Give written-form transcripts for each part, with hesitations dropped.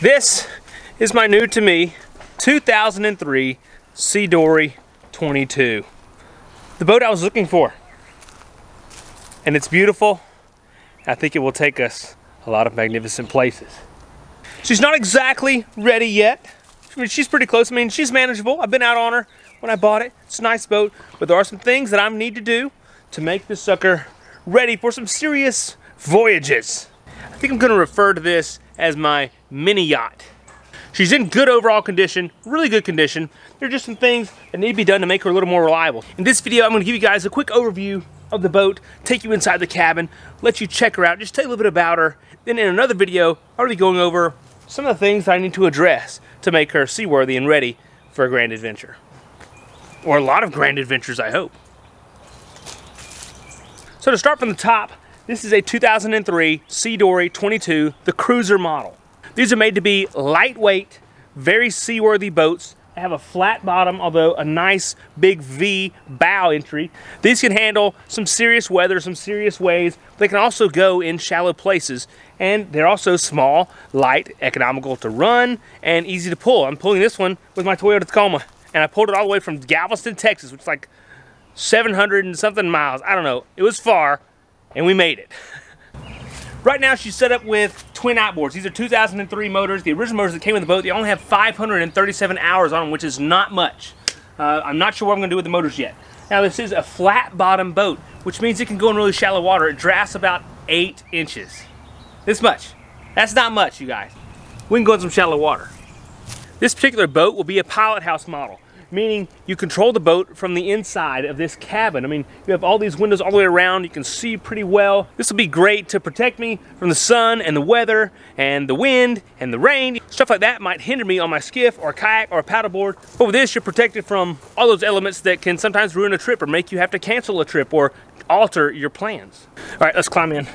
This is my new to me 2003 C-Dory 22. The boat I was looking for. And it's beautiful. I think it will take us a lot of magnificent places. She's not exactly ready yet. I mean, she's pretty close. I mean, she's manageable. I've been out on her when I bought it. It's a nice boat, but there are some things that I need to do to make this sucker ready for some serious voyages. I think I'm going to refer to this as my mini yacht. She's in good overall condition, really good condition. There are just some things that need to be done to make her a little more reliable. In this video, I'm going to give you guys a quick overview of the boat, take you inside the cabin, let you check her out, just tell you a little bit about her. Then in another video, I'll be going over some of the things I need to address to make her seaworthy and ready for a grand adventure. Or a lot of grand adventures, I hope. So to start from the top, this is a 2003 C-Dory 22, the cruiser model. These are made to be lightweight, very seaworthy boats. They have a flat bottom, although a nice big V bow entry. These can handle some serious weather, some serious waves. They can also go in shallow places, and they're also small, light, economical to run, and easy to pull. I'm pulling this one with my Toyota Tacoma, and I pulled it all the way from Galveston, Texas, which is like 700 and something miles. I don't know. It was far, and we made it. Right now, she's set up with twin outboards. These are 2003 motors. The original motors that came with the boat, they only have 537 hours on them, which is not much. I'm not sure what I'm going to do with the motors yet. Now, this is a flat bottom boat, which means it can go in really shallow water. It drafts about 8 inches. This much. That's not much, you guys. We can go in some shallow water. This particular boat will be a pilot house model, meaning you control the boat from the inside of this cabin. I mean, you have all these windows all the way around. You can see pretty well. This will be great to protect me from the sun and the weather and the wind and the rain. Stuff like that might hinder me on my skiff or kayak or paddleboard. But with this, you're protected from all those elements that can sometimes ruin a trip or make you have to cancel a trip or alter your plans. All right, let's climb in.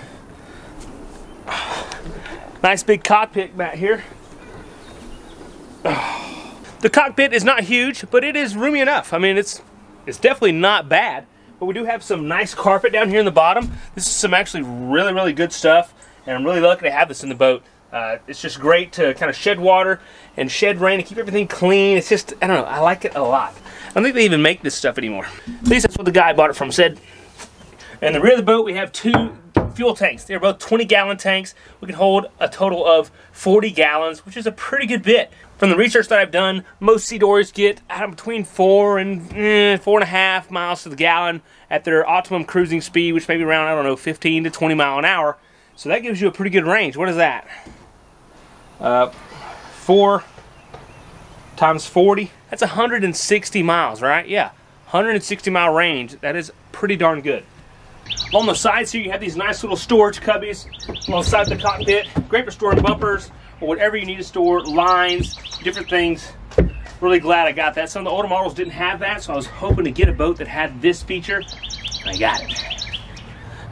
Nice big cockpit back here. The cockpit is not huge, but it is roomy enough. I mean, it's definitely not bad. But we do have some nice carpet down here in the bottom. This is some actually really good stuff, and I'm really lucky to have this in the boat. It's just great to kind of shed water and shed rain and keep everything clean. It's just, I don't know, I like it a lot. I don't think they even make this stuff anymore. At least that's what the guy I bought it from said. In the rear of the boat, we have 2 fuel tanks. They're both 20-gallon tanks. We can hold a total of 40 gallons, which is a pretty good bit. From the research that I've done, most C-Dories get between 4 and 4.5 miles to the gallon at their optimum cruising speed, which may be around, I don't know, 15 to 20 mile an hour. So that gives you a pretty good range. What is that? 4 times 40. That's 160 miles, right? Yeah, 160 mile range. That is pretty darn good. Along the sides here, you have these nice little storage cubbies alongside the cockpit. Great for storing bumpers or whatever you need to store, lines, different things. Really glad I got that. Some of the older models didn't have that, so I was hoping to get a boat that had this feature, and I got it.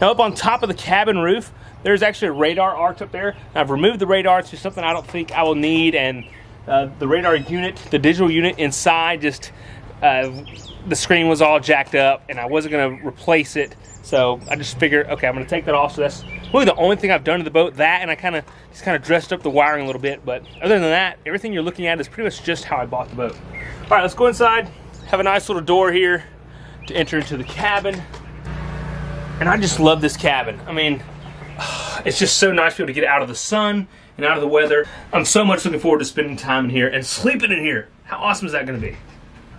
Now up on top of the cabin roof, there's actually a radar arch up there. I've removed the radar. It's just something I don't think I will need, and the radar unit, the digital unit inside, just the screen was all jacked up, and I wasn't going to replace it. So I just figured, okay, I'm going to take that off. So that's really the only thing I've done to the boat. That, and I just kind of dressed up the wiring a little bit. But other than that, everything you're looking at is pretty much just how I bought the boat. All right, let's go inside. Have a nice little door here to enter into the cabin. And I just love this cabin. I mean, it's just so nice to be able to get out of the sun and out of the weather. I'm so much looking forward to spending time in here and sleeping in here. How awesome is that going to be?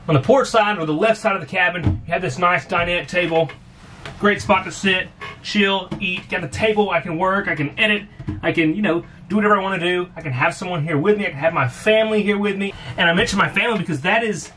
On the port side, or the left side of the cabin, you have this nice dinette table. Great spot to sit, chill, eat. Got a table, I can work, I can edit, I can, do whatever I want to do. I can have someone here with me, I can have my family here with me. And I mention my family because that is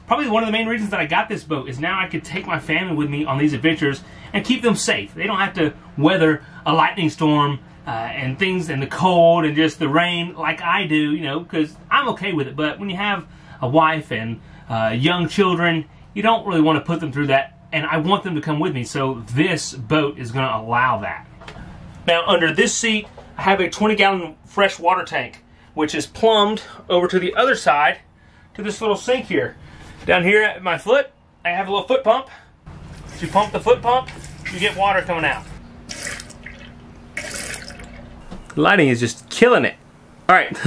probably one of the main reasons that I got this boat, is now I could take my family with me on these adventures and keep them safe. They don't have to weather a lightning storm and things, and the cold and just the rain like I do, because I'm okay with it. But when you have a wife and young children, you don't really want to put them through that. And I want them to come with me, so this boat is going to allow that. Now, under this seat, I have a 20-gallon fresh water tank, which is plumbed over to the other side to this little sink here. Down here at my foot, I have a little foot pump. If you pump the foot pump, you get water coming out. The lighting is just killing it. All right,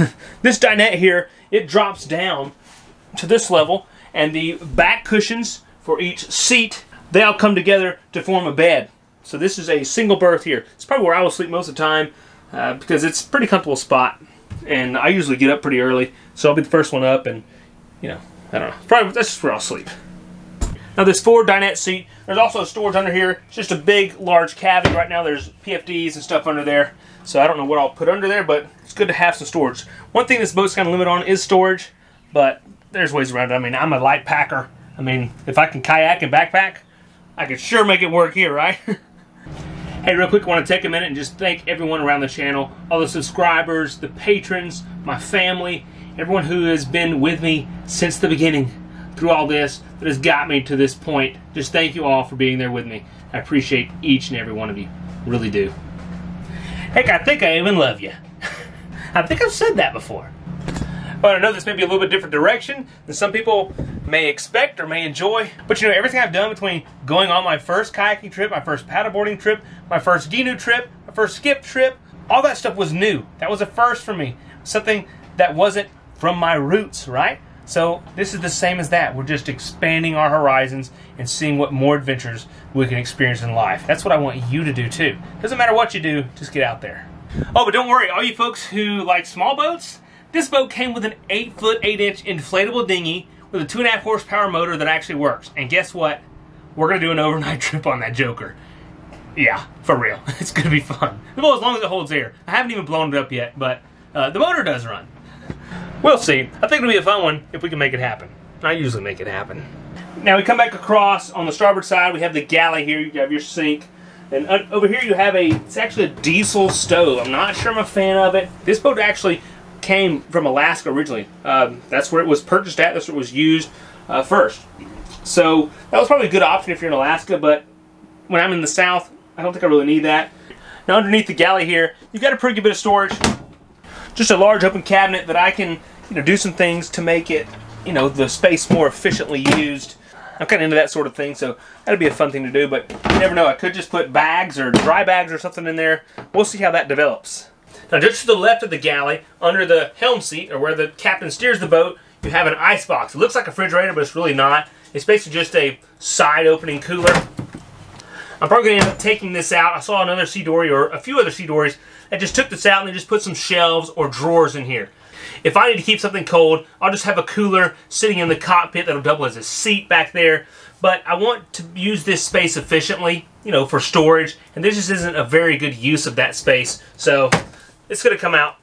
this dinette here, it drops down to this level, and the back cushions for each seat, they all come together to form a bed. So this is a single berth here. It's probably where I will sleep most of the time because it's a pretty comfortable spot, and I usually get up pretty early, so I'll be the first one up, and you know, I don't know, probably that's just where I'll sleep. Now this forward dinette seat, there's also storage under here. It's just a big, large cabin. Right now there's PFDs and stuff under there, so I don't know what I'll put under there, but it's good to have some storage. One thing this boat's kind of limited on is storage, but there's ways around it. I mean, I'm a light packer. I mean, if I can kayak and backpack, I could sure make it work here, right? Hey, real quick, I want to take a minute and just thank everyone around the channel, all the subscribers, the patrons, my family, everyone who has been with me since the beginning through all this, that has got me to this point. Just thank you all for being there with me. I appreciate each and every one of you. Really do. Heck, I think I even love you. I think I've said that before. But I know this may be a little bit different direction than some people may expect or may enjoy. But you know, everything I've done between going on my first kayaking trip, my first paddleboarding trip, my first canoe trip, my first skip trip, all that stuff was new. That was a first for me. Something that wasn't from my roots, right? So this is the same as that. We're just expanding our horizons and seeing what more adventures we can experience in life. That's what I want you to do too. Doesn't matter what you do, just get out there. Oh, but don't worry, all you folks who like small boats, this boat came with an 8-foot 8-inch inflatable dinghy with a 2.5 horsepower motor that actually works. And guess what? We're going to do an overnight trip on that joker. Yeah, for real. It's going to be fun. Well, as long as it holds air. I haven't even blown it up yet, but the motor does run. We'll see. I think it'll be a fun one if we can make it happen. I usually make it happen. Now we come back across on the starboard side. We have the galley here. You have your sink. And over here you have it's actually a diesel stove. I'm not sure I'm a fan of it. This boat actually came from Alaska originally. That's where it was purchased at. That's where it was used first. So that was probably a good option if you're in Alaska, but when I'm in the South, I don't think I really need that. Now underneath the galley here, you've got a pretty good bit of storage. Just a large open cabinet that I can, you know, do some things to make it, you know, the space more efficiently used. I'm kind of into that sort of thing, so that'd be a fun thing to do, but you never know. I could just put bags or dry bags or something in there. We'll see how that develops. Now just to the left of the galley, under the helm seat, or where the captain steers the boat, you have an ice box. It looks like a refrigerator, but it's really not. It's basically just a side opening cooler. I'm probably going to end up taking this out. I saw another C-Dory, or a few other C-Dories, that just took this out and they just put some shelves or drawers in here. If I need to keep something cold, I'll just have a cooler sitting in the cockpit that'll double as a seat back there. But I want to use this space efficiently, you know, for storage, and this just isn't a very good use of that space. So it's going to come out.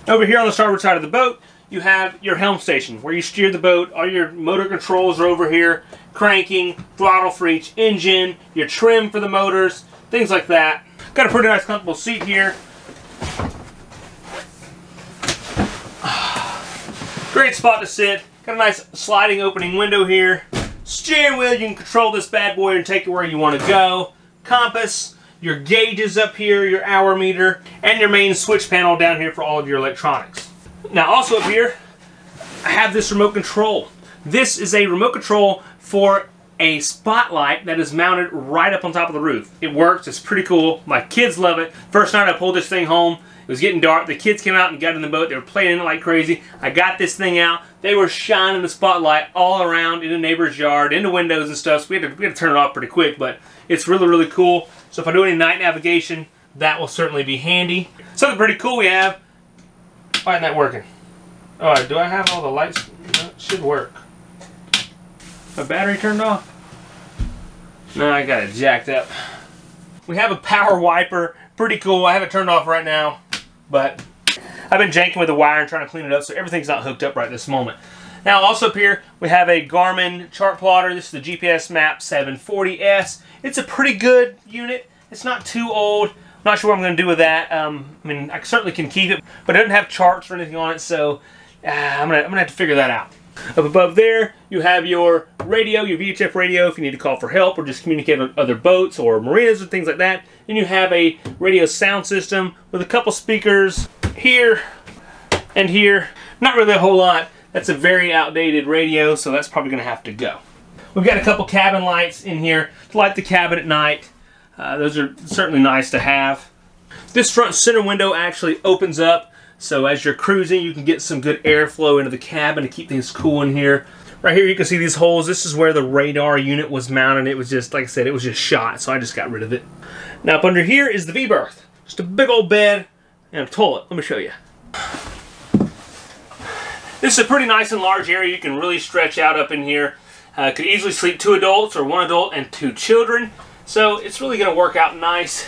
Over here on the starboard side of the boat, you have your helm station where you steer the boat. All your motor controls are over here. Cranking, throttle for each engine, your trim for the motors, things like that. Got a pretty nice comfortable seat here. Great spot to sit. Got a nice sliding opening window here. Steering wheel, you can control this bad boy and take it where you want to go. Compass, your gauges up here, your hour meter, and your main switch panel down here for all of your electronics. Now also up here, I have this remote control. This is a remote control for a spotlight that is mounted right up on top of the roof. It works, it's pretty cool. My kids love it. First night I pulled this thing home, it was getting dark. The kids came out and got in the boat. They were playing in it like crazy. I got this thing out. They were shining the spotlight all around in the neighbor's yard, into windows and stuff. So we had to turn it off pretty quick, but it's really, really cool. So if I do any night navigation, that will certainly be handy. Something pretty cool we have. Why isn't that working? Oh, do I have all the lights? No, it should work. My battery turned off? No, I got it jacked up. We have a power wiper. Pretty cool. I have it turned off right now, but I've been janking with the wire and trying to clean it up, so everything's not hooked up right this moment. Now, also up here, we have a Garmin chart plotter. This is the GPS Map 740S. It's a pretty good unit. It's not too old. I'm not sure what I'm going to do with that. I mean, I certainly can keep it, but it doesn't have charts or anything on it, so I'm gonna have to figure that out. Up above there, you have your radio, your VHF radio if you need to call for help or just communicate with other boats or marinas or things like that. Then you have a radio sound system with a couple speakers here and here. Not really a whole lot. That's a very outdated radio, so that's probably going to have to go. We've got a couple cabin lights in here to light the cabin at night. Those are certainly nice to have. This front center window actually opens up So as you're cruising, you can get some good airflow into the cabin to keep things cool in here. Right here you can see these holes. This is where the radar unit was mounted. It was just, like I said, it was just shot, so I just got rid of it. Now up under here is the V-Berth. Just a big old bed and a toilet. Let me show you. This is a pretty nice and large area. You can really stretch out up in here. Could easily sleep 2 adults or 1 adult and 2 children. So it's really going to work out nice.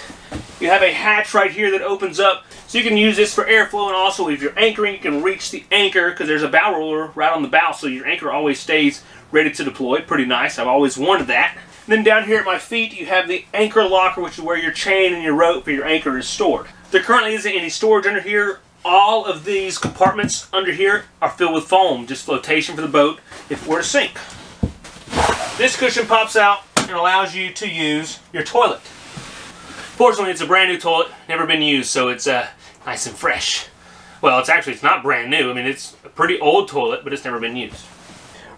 You have a hatch right here that opens up, so you can use this for airflow, and also if you're anchoring, you can reach the anchor because there's a bow roller right on the bow, so your anchor always stays ready to deploy. Pretty nice. I've always wanted that. And then down here at my feet, you have the anchor locker, which is where your chain and your rope for your anchor is stored. There currently isn't any storage under here. All of these compartments under here are filled with foam, just flotation for the boat if it were to sink. This cushion pops out and allows you to use your toilet. Fortunately, it's a brand new toilet, never been used, so it's nice and fresh. Well, it's not brand new. I mean, it's a pretty old toilet, but it's never been used.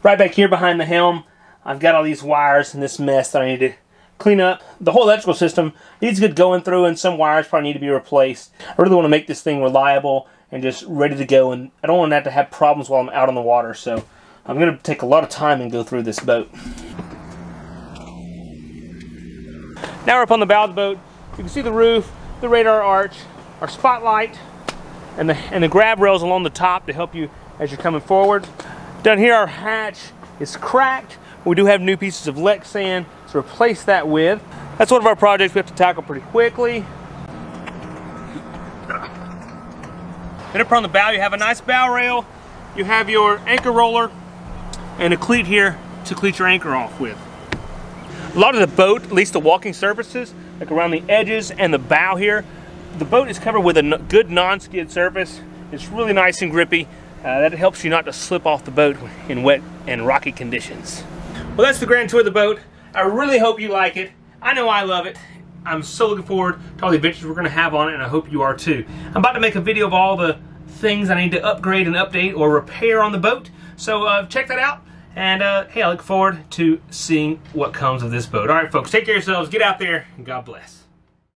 Right back here behind the helm, I've got all these wires and this mess that I need to clean up. The whole electrical system needs good going through, and some wires probably need to be replaced. I really want to make this thing reliable and just ready to go, and I don't want that to have problems while I'm out on the water, so I'm going to take a lot of time and go through this boat. Now we're up on the bow of the boat. You can see the roof, the radar arch, our spotlight, and the grab rails along the top to help you as you're coming forward. Down here our hatch is cracked. We do have new pieces of Lexan to replace that with. That's one of our projects we have to tackle pretty quickly. And up on the bow you have a nice bow rail. You have your anchor roller and a cleat here to cleat your anchor off with. A lot of the boat, at least the walking surfaces, like around the edges and the bow here, the boat is covered with a good non-skid surface. It's really nice and grippy. That helps you not to slip off the boat in wet and rocky conditions. Well, that's the grand tour of the boat. I really hope you like it. I know I love it. I'm so looking forward to all the adventures we're going to have on it, and I hope you are too. I'm about to make a video of all the things I need to upgrade and update or repair on the boat. So check that out. And hey, I look forward to seeing what comes of this boat. All right, folks, take care of yourselves. Get out there, and God bless.